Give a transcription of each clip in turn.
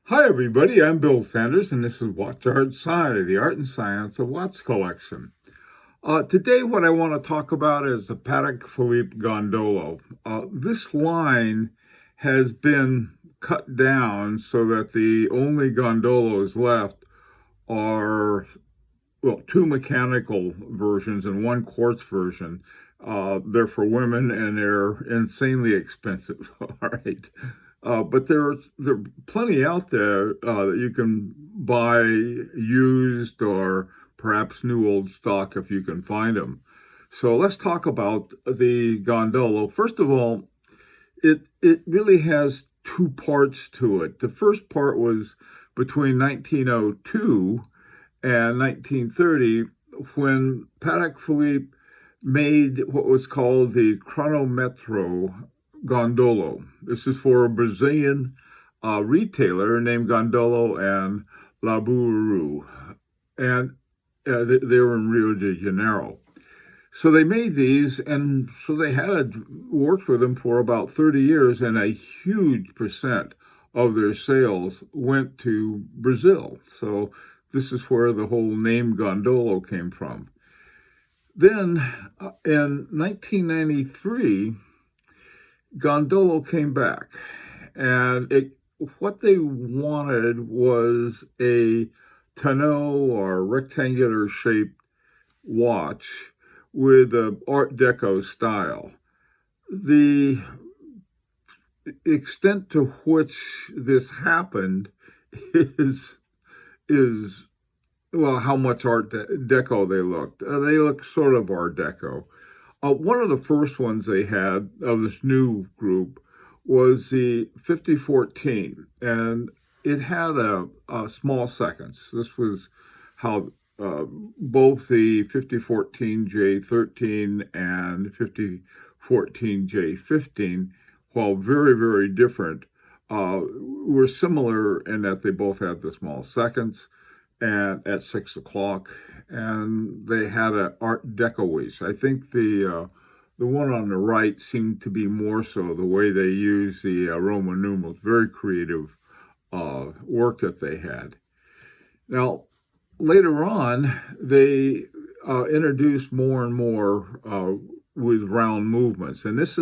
Hi, everybody. I'm Bill Sanders, and this is Watch Art Sci, the art and science of Watch collection. Today, what I want to talk about is the Patek Philippe Gondolo. This line has been cut down so that the only gondolas left are, well, two mechanical versions and one quartz version. They're for women and they're insanely expensive. All right. But there are plenty out there that you can buy used or perhaps new old stock if you can find them. So let's talk about the gondolo. First of all, it really has two parts to it. The first part was between 1902 and 1930 when Patek Philippe made what was called the Chronometro Gondolo. This is for a Brazilian retailer named Gondolo and Laburu. And they were in Rio de Janeiro. So they made these, and so they had worked with them for about 30 years, and a huge percent of their sales went to Brazil. So this is where the whole name Gondolo came from. Then in 1993, Gondolo came back, and what they wanted was a tonneau or rectangular shaped watch with an Art Deco style. The extent to which this happened is is well, how much Deco they looked. They look sort of Art Deco. One of the first ones they had of this new group was the 5014, and it had a small seconds. This was how both the 5014J13 and 5014J15, while very, very different, were similar in that they both had the small seconds and at 6 o'clock, and they had an Art Deco waist. I think the one on the right seemed to be more so the way they use the Roman numerals. Very creative work that they had. Now, later on, they introduced more and more with round movements, and this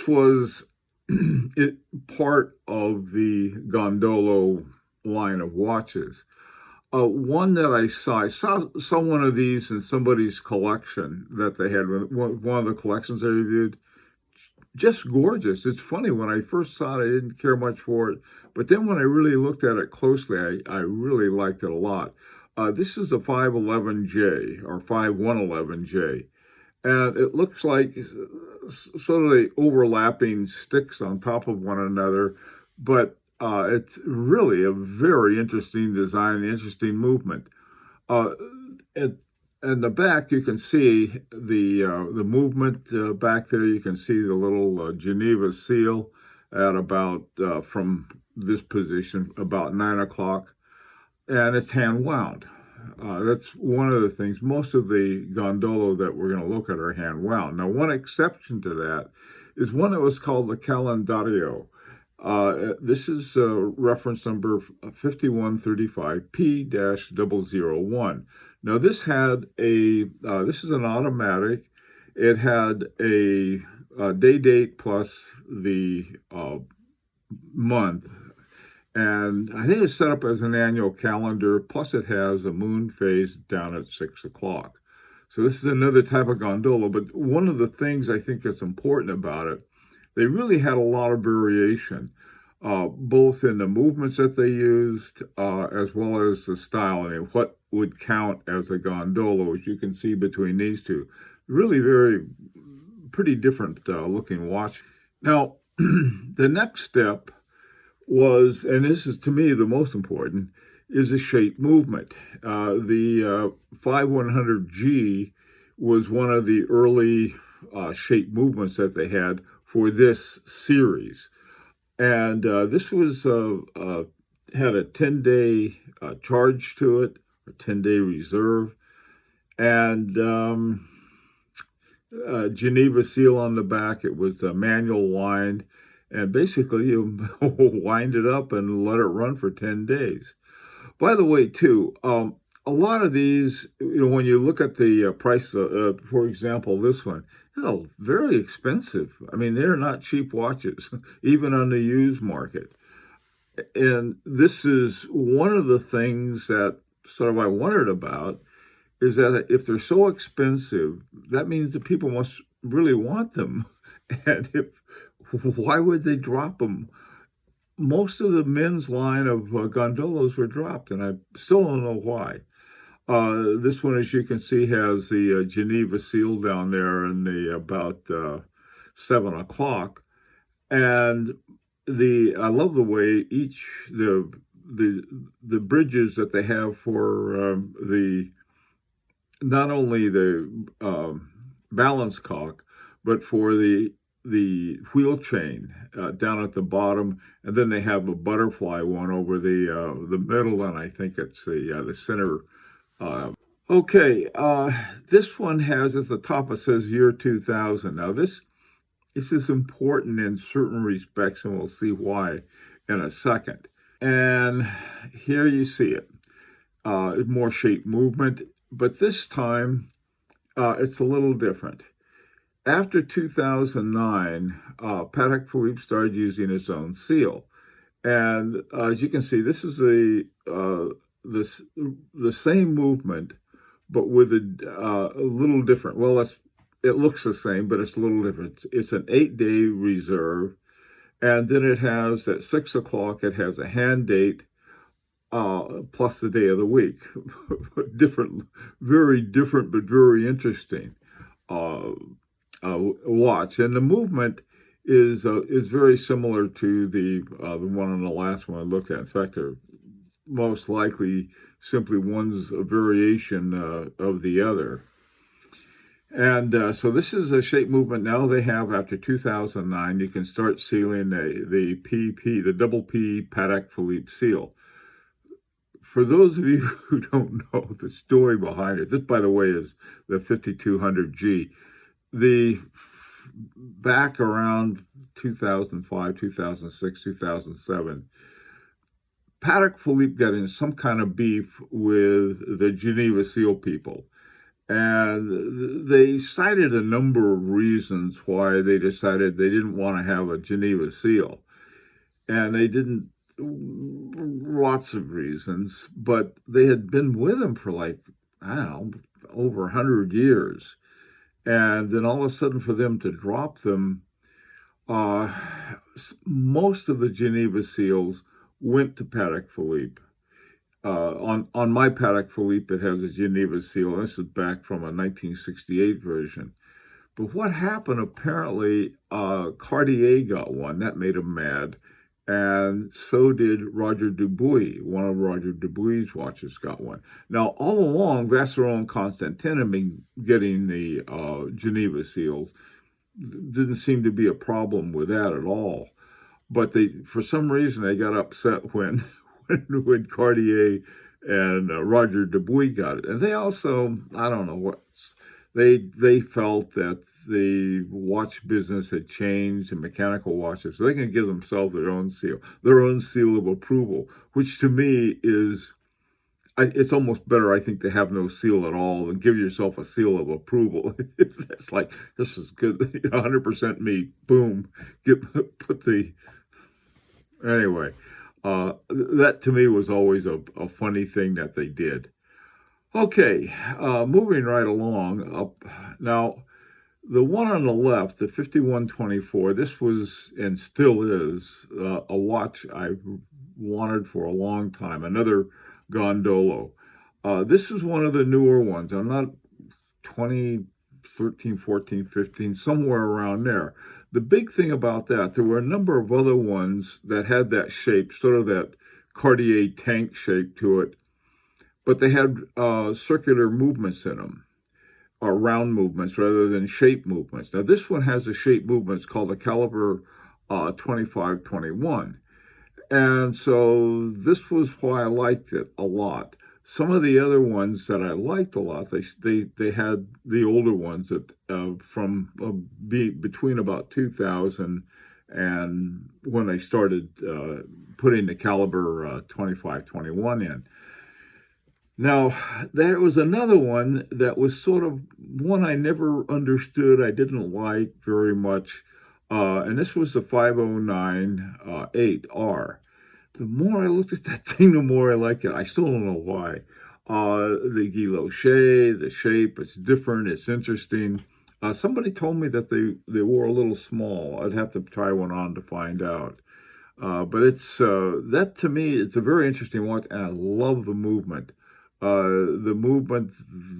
was part of the Gondolo line of watches. One that I saw one of these in somebody's collection that they had, one of the collections I reviewed. Just gorgeous. It's funny, when I first saw it, I didn't care much for it. But then when I really looked at it closely, I really liked it a lot. This is a 511J or 5111J. And it looks like sort of the overlapping sticks on top of one another, but it's really a very interesting design, interesting movement. Uh, at, in the back, you can see the movement back there. You can see the little Geneva seal at about from this position about 9 o'clock, and it's hand wound. That's one of the things. Most of the gondolo that we're going to look at are hand wound. Now, one exception to that is one that was called the calendario. This is reference number 5135 P-001. Now, this is an automatic. It had a day date plus the month, and I think it's set up as an annual calendar, plus it has a moon phase down at 6 o'clock. So this is another type of gondola, but one of the things I think that's important about it, they really had a lot of variation, both in the movements that they used, as well as the style. I mean, what would count as a gondola, as you can see between these two. Really pretty different looking watch. Now, the next step was, and this is to me the most important, is the shape movement. The 5100G was one of the early shape movements that they had for this series. And this was had a 10-day charge to it, a 10-day reserve, and Geneva seal on the back. It was a manual wind. And basically, you wind it up and let it run for 10 days. By the way, too, a lot of these, when you look at the price, for example, this one, very expensive. I mean, they're not cheap watches, even on the used market. And this is one of the things that sort of I wondered about is that if they're so expensive, that means that people must really want them. And if why would they drop them? Most of the men's line of gondolas were dropped, and I still don't know why. This one, as you can see, has the Geneva seal down there in the about 7 o'clock, and I love the way each the the bridges that they have for the not only the balance cock, but for the wheel chain down at the bottom, and then they have a butterfly one over the middle, and I think it's the center. Okay, this one has at the top it says year 2000. Now this is important in certain respects, and we'll see why in a second. And here you see it, more shape movement, but this time it's a little different. After 2009, Patek Philippe started using its own seal. And as you can see, this is the same movement, but with a little different. Well, it looks the same, but it's a little different. It's an 8-day reserve, and then it has at 6 o'clock. It has a hand date plus the day of the week. Different, very different, but very interesting watch. And the movement is very similar to the one on the last one I looked at. In fact, they're most likely simply one's a variation of the other. And so this is a shape movement now they have after 2009. You can start sealing the PP, the double P Patek Philippe seal. For those of you who don't know the story behind it, this, by the way, is the 5200G. The back around 2005, 2006, 2007, Patek Philippe got in some kind of beef with the Geneva seal people. And they cited a number of reasons why they decided they didn't want to have a Geneva seal. And they didn't, lots of reasons, but they had been with them for like, I don't know, over 100 years. And then all of a sudden for them to drop them, most of the Geneva seals went to Patek Philippe. On my Patek Philippe, it has a Geneva seal. This is back from a 1968 version. But what happened, apparently, Cartier got one. That made them mad. And so did Roger Dubuis. One of Roger Dubuis' watches got one. Now, all along, Vacheron and Constantin have been getting the Geneva seals. Didn't seem to be a problem with that at all. But for some reason, they got upset when Cartier and Roger Dubuis got it. And they also, I don't know what, they felt that the watch business had changed in mechanical watches, so they can give themselves their own seal of approval, which to me is, it's almost better, I think, to have no seal at all than give yourself a seal of approval. It's like, this is good, 100% me, boom, anyway. That to me was always a funny thing that they did. Okay, moving right along. Now, the one on the left, the 5124, this was and still is a watch I've wanted for a long time, another Gondolo. This is one of the newer ones. I'm not 2013, 14, 15, somewhere around there. The big thing about that, there were a number of other ones that had that shape, sort of that Cartier tank shape to it, but they had circular movements in them, or round movements rather than shape movements. Now, this one has a shape movement. It's called the caliber 2521. And so this was why I liked it a lot. Some of the other ones that I liked a lot, they had the older ones that from between about 2000 and when they started putting the caliber 2521 in. Now, there was another one that was sort of one I never understood. I didn't like very much. And this was the 509 8R. The more I looked at that thing, the more I like it. I still don't know why. The guilloche, the shape, it's different. It's interesting. Somebody told me that they were a little small. I'd have to try one on to find out. But it's that to me, it's a very interesting watch, and I love the movement. The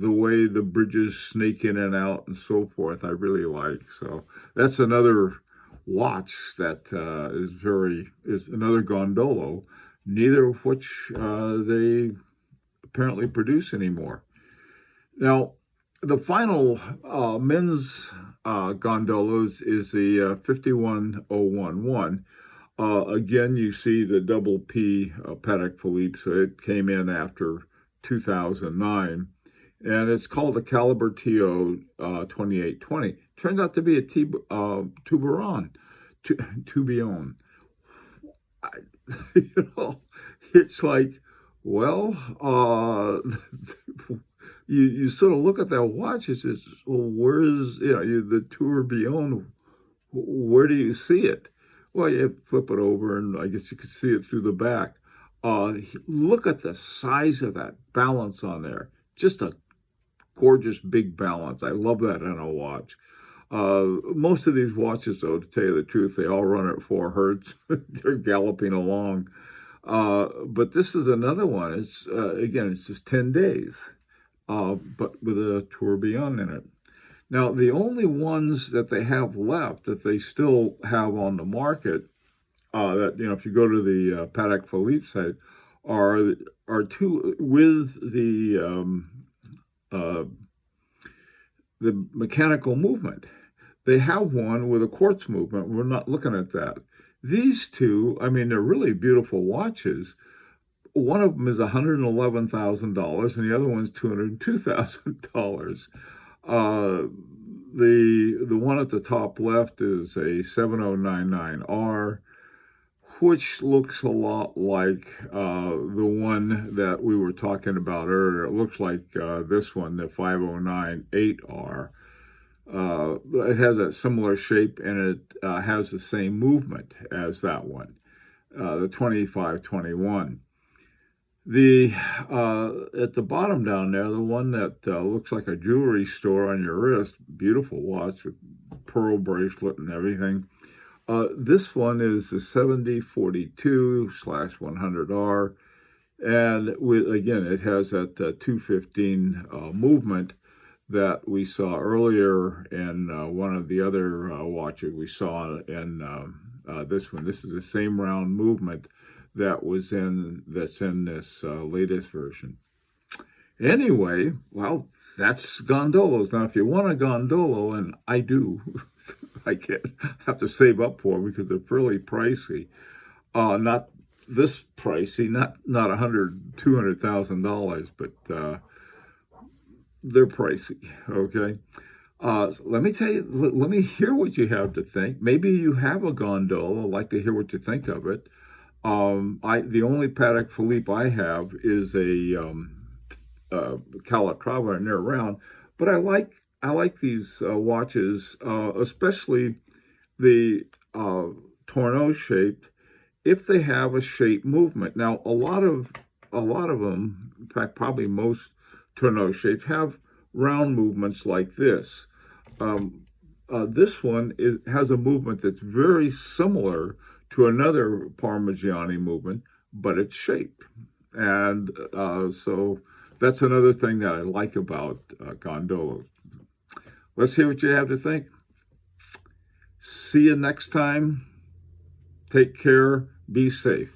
way the bridges sneak in and out and so forth, I really like. So that's another watch that is another Gondolo, neither of which they apparently produce anymore. Now, the final men's gondolas is the 51011. Again, you see the double P Patek Philippe, so it came in after 2009, and it's called the Caliber TO 2820. Turned out to be a Tourbillon. It's like, well, you sort of look at that watch. It says, well, where's the Tourbillon? Where do you see it? Well, you flip it over, and I guess you can see it through the back. Look at the size of that balance on there. Just a gorgeous big balance. I love that in a watch. Most of these watches, though, to tell you the truth, they all run at 4 hertz. They're galloping along. But this is another one. It's again, it's just 10 days, but with a tourbillon in it. Now, the only ones that they have left that they still have on the market, that if you go to the Patek Philippe site, are two with the mechanical movement. They have one with a quartz movement. We're not looking at that. These two, I mean, they're really beautiful watches. One of them is $111,000, and the other one's $202,000. The one at the top left is a 7099R, which looks a lot like the one that we were talking about earlier. It looks like this one, the 5098R. It has a similar shape, and it has the same movement as that one, the 2521. The at the bottom down there, the one that looks like a jewelry store on your wrist, beautiful watch with pearl bracelet and everything. This one is the 7042/100R, and again, it has that 215 movement that we saw earlier in one of the other watches we saw in this one. This is the same round movement that's in this latest version. Anyway, well, that's gondolas. Now, if you want a gondolo, and I do, I have to save up for them because they're fairly pricey. Not this pricey, not $200,000, but they're pricey. Okay. So let me tell you. Let me hear what you have to think. Maybe you have a gondola. I'd like to hear what you think of it. The only Patek Philippe I have is a Calatrava, and they're around. But I like these watches, especially the Tourneau shaped, if they have a shape movement. Now, a lot of them, in fact, probably most Tourneau shapes have round movements like this. This one has a movement that's very similar to another Parmigiani movement, but it's shaped. And so that's another thing that I like about gondolas. Let's hear what you have to think. See you next time. Take care. Be safe.